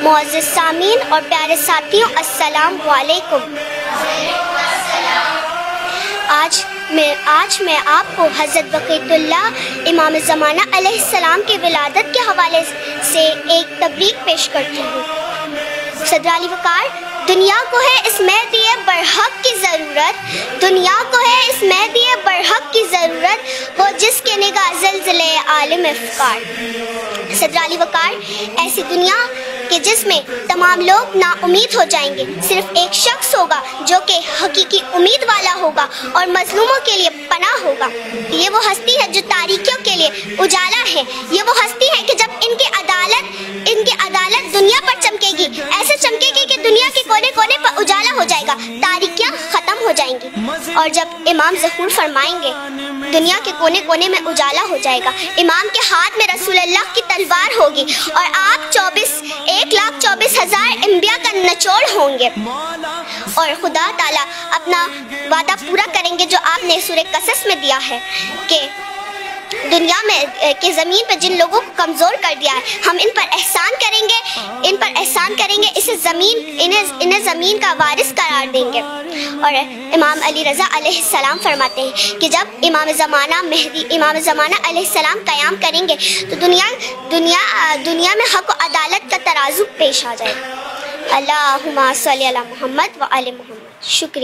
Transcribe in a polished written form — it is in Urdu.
معزز سامعین اور پیارے ساتھیوں، السلام علیکم۔ آج میں آپ کو حضرت بقیت اللہ امام زمانہ علیہ السلام کی ولادت کے حوالے سے ایک تبریک پیش کرتی ہوں۔ صدر علی وقار، دنیا کو ہے اس مہدی برحق کی ضرورت، دنیا کو ہے اس مہدی برحق کی ضرورت، وہ جس کے نگاہ زلزلے عالم افکار۔ صدر علی وقار، ایسی دنیا کہ جس میں تمام لوگ نا امید ہو جائیں گے، صرف ایک شخص ہوگا جو کہ حقیقی امید والا ہوگا اور مظلوموں کے لیے پناہ ہوگا۔ یہ وہ ہستی ہے جو تاریکیوں کے لیے اجالا ہے، یہ وہ ہستی ہے کہ جب ان کی عدالت دنیا پر چمکے گی، ایسے چمکے گی کہ دنیا کے کونے کونے پر اجالا ہو جائے گا، تاریکیاں ختم ہو جائیں گی۔ اور جب امام ظہور فرمائیں گے دنیا کے کونے کونے میں اجالا ہو جائے گا، امام کے ہاتھ میں رسول اللہ کی تلوار ہوگی اور آپ 1,24,000 انبیاء کا نچوڑ ہوں گے، اور خدا تعالیٰ اپنا وعدہ پورا کریں گے جو آپ نے سورہ قصص میں دیا ہے کہ دنیا میں کہ زمین پہ جن لوگوں کو کمزور کر دیا ہے، ہم ان پر احسان کریں گے، انہیں زمین کا وارث قرار دیں گے۔ اور امام علی رضا علیہ السلام فرماتے ہیں کہ جب امام زمانہ علیہ السلام قیام کریں گے تو دنیا میں حق و عدالت کا ترازو پیش آ جائے گا۔ اللہم صلی علی محمد و آل محمد۔ شکریہ۔